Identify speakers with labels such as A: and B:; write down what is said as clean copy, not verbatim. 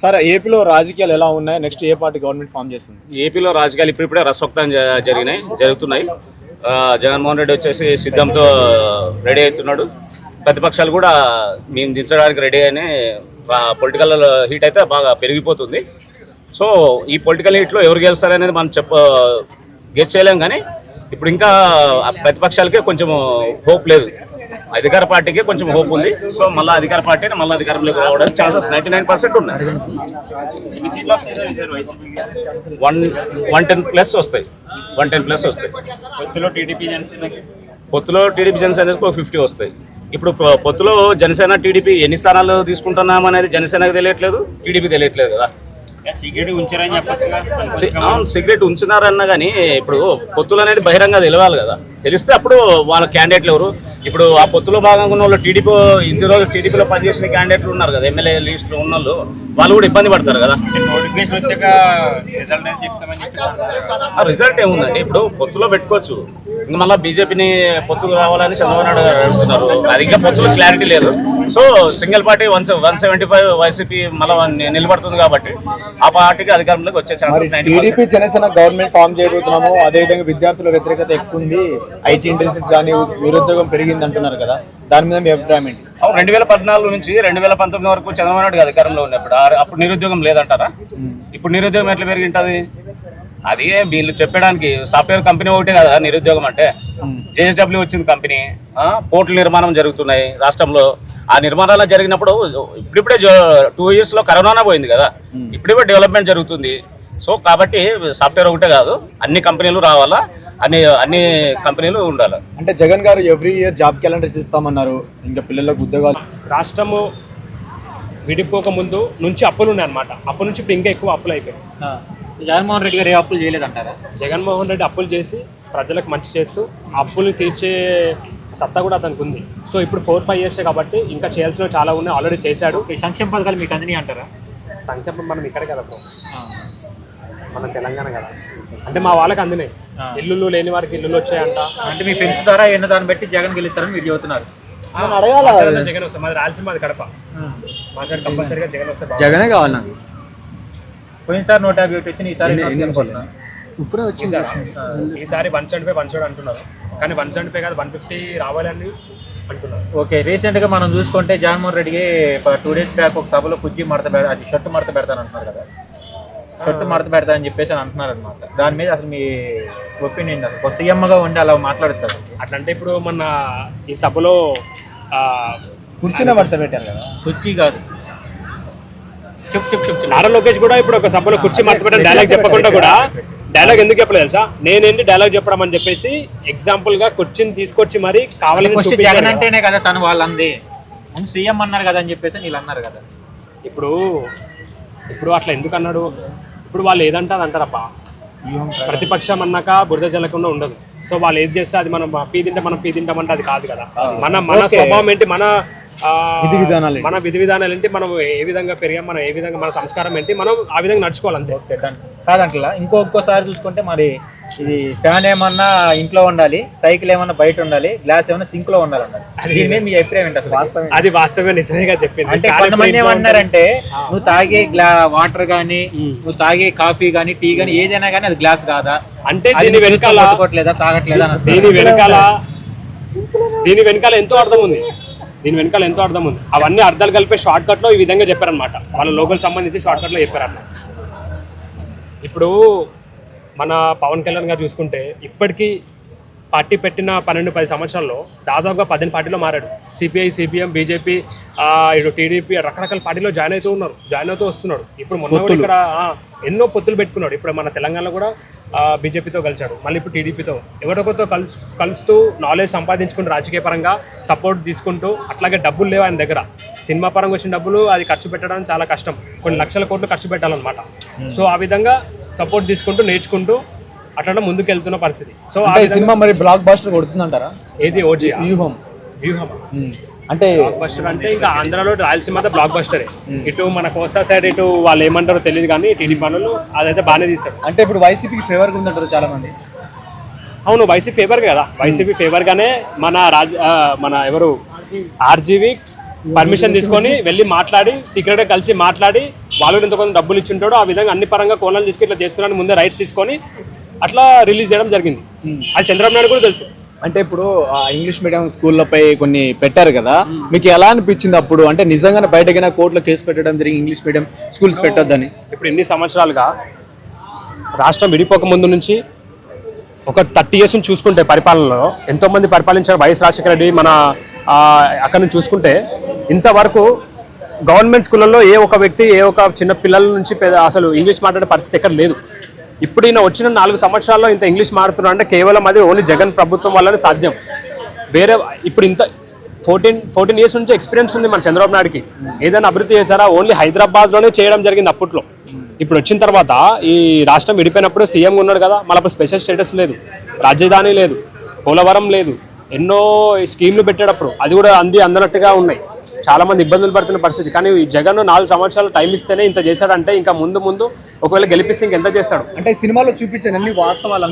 A: Sir ఏపీలో రాజకీయాలు ఎలా ఉన్నాయి? నెక్స్ట్ ఏ పార్టీ గవర్నమెంట్ ఫామ్ చేస్తుంది?
B: ఏపీలో రాజకీయాలు ఇప్పుడిప్పుడే రసవక్తం జరుగుతున్నాయి. జగన్మోహన్ రెడ్డి వచ్చేసి సిద్ధంతో రెడీ అవుతున్నాడు. ప్రతిపక్షాలు కూడా మేము దించడానికి రెడీ అని పొలిటికల్ హీట్ అయితే బాగా పెరిగిపోతుంది. సో ఈ పొలిటికల్ హీట్లో ఎవరు గెలుస్తారనేది మనం గెస్ చేయలేం. కానీ ఇప్పుడు ఇంకా ప్రతిపక్షాలకే కొంచెం హోప్ లేదు, అధికార పార్టీకి కొంచెం హోప్ ఉంది. సో మళ్ళీ అధికార పార్టీని మళ్ళీ అధికారంలోకి రావడానికి ఛాన్సెస్ 99% ఉన్నాయి. 110+ వస్తాయి. పొత్తులో టీడీపీ జనసేన 50 వస్తాయి. ఇప్పుడు పొత్తులో జనసేన టీడీపీ ఎన్ని స్థానాలు తీసుకుంటున్నాం అనేది జనసేనకు తెలియట్లేదు, టీడీపీ తెలియట్లేదు కదా. సిగరెట్ ఉంచున్నారన్నా కానీ ఇప్పుడు పొత్తులు అనేది బహిరంగ తెలియాలి కదా. తెలిస్తే అప్పుడు వాళ్ళ క్యాండిడేట్లు ఎవరు, ఇప్పుడు ఆ పొత్తులో భాగంగా ఉన్న వాళ్ళు టీడీపీ ఇన్ని రోజులు టీడీపీలో పనిచేసిన క్యాండిడేట్లు ఉన్నారు కదా, ఎమ్మెల్యే లిస్టులో ఉన్న వాళ్ళు కూడా ఇబ్బంది పడతారు కదా. రిజల్ట్ ఏముందండి, ఇప్పుడు పొత్తులో పెట్టుకోవచ్చు. ఇంకా మళ్ళీ బీజేపీని పొత్తులు రావాలని చంద్రబాబు నాయుడు గారు అడుగుతున్నారు. అది ఇంకా పొత్తులో క్లారిటీ లేదు. సో సింగిల్ పార్టీ 175 వైసీపీ మళ్ళీ నిలబడుతుంది కాబట్టి ఆ పార్టీకి అధికారంలోకి వచ్చే chances 90%.
A: TDP Janasena government form చేయబోతున్నాము. అదేవిధంగా విద్యార్థుల వ్యతిరేకత ఎక్కువ ఉంది, ఐటీ ఇండస్ట్రీస్ కానీ నిరుద్యోగం పెరిగింది అంటున్నారు కదా, దాని మీద మీ అభిప్రాయం ఏంటి?
B: 2014 నుంచి 2019 వరకు చంద్రబాబు నాయుడు అధికారంలో ఉన్నప్పుడు అప్పుడు నిరుద్యోగం లేదంటారా? ఇప్పుడు నిరుద్యోగం ఎట్లా పెరిగి ఉంటుంది? అది వీళ్ళు చెప్పడానికి సాఫ్ట్వేర్ కంపెనీ ఒకటే కదా నిరుద్యోగం అంటే. జేఎస్డబ్ల్యూ వచ్చింది కంపెనీ, పోర్టుల నిర్మాణం జరుగుతున్నాయి రాష్ట్రంలో. ఆ నిర్మాణాలు జరిగినప్పుడు ఇప్పుడిప్పుడే 2 yearsలో కరోనా పోయింది కదా, ఇప్పుడిప్పుడే డెవలప్మెంట్ జరుగుతుంది. సో కాబట్టి సాఫ్ట్వేర్ ఒకటే కాదు, అన్ని కంపెనీలు రావాలా, అన్ని కంపెనీలు ఉండాలి.
A: అంటే జగన్ గారు ఎవ్రీ ఇయర్ జాబ్ క్యాలెండర్స్ ఇస్తామన్నారు, ఇంకా పిల్లలకు ఉద్యోగాలు.
C: రాష్ట్రము విడిపోక ముందు నుంచి అప్పులు ఉన్నాయన్నమాట. అప్పటి నుంచి ఇప్పుడు ఇంకా ఎక్కువ అప్పులు అయిపోయాయి.
D: జగన్మోహన్ రెడ్డి గారు ఏ అప్పులు చేయలేదంటారా?
C: జగన్మోహన్ రెడ్డి అప్పులు చేసి ప్రజలకు మంచి చేస్తూ అప్పులు తీర్చే సత్తా కూడా అతనికి ఉంది. సో ఇప్పుడు 4-5 years కాబట్టి ఇంకా చేయాల్సినవి చాలా ఉన్నాయి, ఆల్రెడీ చేశాడు.
D: ఈ సంక్షేమ పథకాలు మీకు అందినాయి అంటారా?
C: సంక్షేమం మనం ఇక్కడే కదా బ్రో, మన తెలంగాణ కదా. అంటే మా వాళ్ళకి అందినాయి, ఇల్లులు లేని వారికి ఇల్లులు వచ్చాయంట.
D: అంటే మీ ఫ్రెండ్స్ ద్వారా ఎన్న దాన్ని బట్టి జగన్ గెలుస్తారని మీరు చెబుతున్నారు.
C: జగన్ వస్తే మాది రాయలసీమ, మాది కడప. మా సైడ్ కంపల్సరీగా జగన్ వస్తే
A: జగనే కావాలి నాకు.
D: పోయినసారి 151 వచ్చింది, ఈసారి
A: ఇప్పుడే వచ్చింది.
C: ఈసారి 175 అంటున్నారు, కానీ 175 కాదు 150 రావాలని అంటున్నారు.
D: ఓకే, రీసెంట్గా మనం చూసుకుంటే జగన్మోహన్ రెడ్డికి 2 days బ్యాక్ ఒక సభలో కుర్చీ అది షర్టు మడత పెడతాను అంటున్నారు కదా, షర్టు మడత పెడతా అని చెప్పేసి అంటున్నారు అనమాట. దాని మీద అసలు మీ ఒపీనియన్, అసలు ఒక సీఎంగా ఉండి అలా మాట్లాడతారు
C: అట్లంటే? ఇప్పుడు మన ఈ సభలో
A: కుర్చీనే మడత పెట్టారు కదా,
D: కుర్చీ కాదు. చెప్పు.
C: నారా లోకేష్ కూడా ఇప్పుడు ఒక సభలో కుర్చీ మడత పెట్టడం డైలాగ్ చెప్పకుండా కూడా, డైలాగ్ ఎందుకు చెప్పలేదు తెలుసా? నేనేంటి డైలాగ్ చెప్పడం అని చెప్పేసి ఎగ్జాంపుల్ గా కుర్చీని తీసుకొచ్చి మరి కావాలని
D: జగన్ అంటేనే కదా తను వాళ్ళు అంది, ముందు సీఎం అన్నారు కదా అని చెప్పేసి వీళ్ళు అన్నారు కదా.
C: ఇప్పుడు అట్లా ఎందుకు అన్నాడు? ఇప్పుడు వాళ్ళు ఏదంటే అది అంటారప్పా. ప్రతిపక్షం అన్నాక బురద జల్లకుండా ఉండదు. సో వాళ్ళు ఏది చేస్తే అది మనం పీ తింటామంటే అది కాదు కదా. మన స్వభావం ఏంటి, మన విధి విధానాలు ఏంటి, మనం ఏ విధంగా పెరిగాం, మనం ఏ విధంగా, మన సంస్కారం ఏంటి, మనం ఆ విధంగా నడుచుకోవాలి అంతే.
D: కాదంటలా ఇంకోసారి చూసుకుంటే మరి ఇది ఫ్యాన్ ఏమన్నా ఇంట్లో ఉండాలి, సైకిల్ ఏమన్నా బయట ఉండాలి, గ్లాస్ ఏమన్నా సింక్ లో ఉండాలన్నారు. అది మీ అభిప్రాయం ఏంటి అసలు?
C: అది వాస్తవమే, నిజంగా చెప్పింది.
D: అంటే కొంతమంది ఏమన్నారంటే నువ్వు తాగే వాటర్ గానీ, నువ్వు తాగే కాఫీ గానీ, టీ గానీ ఏదైనా గానీ అది గ్లాస్ కాదా
C: అంటే దీని వెనకాల
D: తాగట్లేదా?
C: దీని వెనకాల ఎంతో అర్థం ఉంది. అవన్నీ అర్థాలు కలిపే షార్ట్ కట్ లో ఈ విధంగా చెప్పారనమాట. వాళ్ళ లోకల్ సంబంధించి షార్ట్ కట్ లో చెప్పారన్నమాట. ఇప్పుడు మన పవన్ కళ్యాణ్ గారు చూసుకుంటే ఇప్పటికీ పార్టీ పెట్టిన 12-10 సంవత్సరాల్లో దాదాపుగా 10 పార్టీలో మారాడు. సిపిఐ, సిపిఎం, బీజేపీ, ఇటు టీడీపీ, రకరకాల పార్టీలో జాయిన్ అవుతూ వస్తున్నాడు. ఇప్పుడు మొన్న కూడా ఇక్కడ ఎన్నో పొత్తులు పెట్టుకున్నాడు. ఇప్పుడు మన తెలంగాణలో కూడా బీజేపీతో కలిశాడు, మళ్ళీ ఇప్పుడు టీడీపీతో ఎవరొకరితో కలుస్తూ నాలెడ్జ్ సంపాదించుకుంటూ రాజకీయ పరంగా సపోర్ట్ తీసుకుంటూ. అట్లాగే డబ్బులు లేవు ఆయన దగ్గర, సినిమా పరంగా వచ్చిన డబ్బులు అది ఖర్చు పెట్టడం చాలా కష్టం, కొన్ని లక్షల కోట్లు ఖర్చు పెట్టాలన్నమాట. సో ఆ విధంగా సపోర్ట్ తీసుకుంటూ నేర్చుకుంటూ అట్లా ముందుకు వెళ్తున్న పరిస్థితి. సో ఆ
A: సినిమా మరి బ్లాక్ బస్టర్ కొడుతుందంటారా?
C: ఏది ఓజీ
A: వ్యూహం అంటే
C: బ్లాక్ బస్టర్ అంటే ఇంకా ఆంధ్రాలో రాయలసీమ బ్లాక్ బస్టరే. ఇటు మన కోస్తా సైడ్ ఇటు వాళ్ళు ఏమంటారో తెలియదు కానీ టీడీపీ పనులు అదైతే బాగానే తీశారు.
A: అంటే ఇప్పుడు వైసీపీకి ఫేవర్ గా ఉందంటారు చాలా మంది.
C: అవును, వైసీపీ ఫేవర్ కదా. వైసీపీ ఫేవర్ గానే మన ఎవరు ఆర్జీవి పర్మిషన్ తీసుకొని వెళ్ళి మాట్లాడి సీక్రెట్గా కలిసి మాట్లాడి వాళ్ళు ఇంత కొంత డబ్బులు ఇచ్చింటాడు ఆ విధంగా అన్ని పరంగా కోణాలు తీసుకుని ఇట్లా చేస్తున్నాను ముందే రైట్స్ తీసుకొని అట్లా రిలీజ్ చేయడం జరిగింది. అది చంద్రబాబు నాయుడు కూడా తెలుసు.
A: అంటే ఇప్పుడు ఆ ఇంగ్లీష్ మీడియం స్కూళ్ళపై కొన్ని పెట్టారు కదా, మీకు ఎలా అనిపించింది అప్పుడు? అంటే నిజంగానే బయటకైనా కోర్టులో కేసు పెట్టడం జరిగింది ఇంగ్లీష్ మీడియం స్కూల్స్ పెట్టొద్దని.
C: ఇప్పుడు ఎన్ని సంవత్సరాలుగా రాష్ట్రం విడిపోక ముందు నుంచి ఒక 30 years చూసుకుంటే పరిపాలనలో ఎంతోమంది పరిపాలించారు. వైఎస్ రాజశేఖర రెడ్డి మన అక్కడ నుంచి చూసుకుంటే ఇంతవరకు గవర్నమెంట్ స్కూళ్ళల్లో ఏ ఒక వ్యక్తి ఏ ఒక చిన్న పిల్లల నుంచి అసలు ఇంగ్లీష్ మాట్లాడే పరిస్థితి ఎక్కడ లేదు. ఇప్పుడు ఈయన వచ్చిన 4 సంవత్సరాల్లో ఇంత ఇంగ్లీష్ మాట్లాడుతున్నారు అంటే కేవలం అది ఓన్లీ జగన్ ప్రభుత్వం వల్లనే సాధ్యం. వేరే ఇప్పుడు ఇంత 14 years నుంచి ఎక్స్పీరియన్స్ ఉంది మన చంద్రబాబు నాయుడుకి. ఏదైనా అభివృద్ధి చేశారా? ఓన్లీ హైదరాబాద్లోనే చేయడం జరిగింది అప్పట్లో. ఇప్పుడు వచ్చిన తర్వాత ఈ రాష్ట్రం విడిపోయినప్పుడు సీఎంగా ఉన్నాడు కదా, మళ్ళీ అప్పుడు స్పెషల్ స్టేటస్ లేదు, రాజధాని లేదు, పోలవరం లేదు, ఎన్నో స్కీమ్లు పెట్టేటప్పుడు అది కూడా అందనట్టుగా ఉన్నాయి. చాలా మంది ఇబ్బందులు పడుతున్న పరిస్థితి. కానీ ఈ జగన్ 4 సంవత్సరాలు టైం ఇస్తేనే ఇంత చేశాడంటే ఇంకా ముందు ఒకవేళ గెలిపిస్తే ఇంకెంత చేస్తాడు?
A: అంటే సినిమాలో చూపించిన అన్ని వాస్తవాలు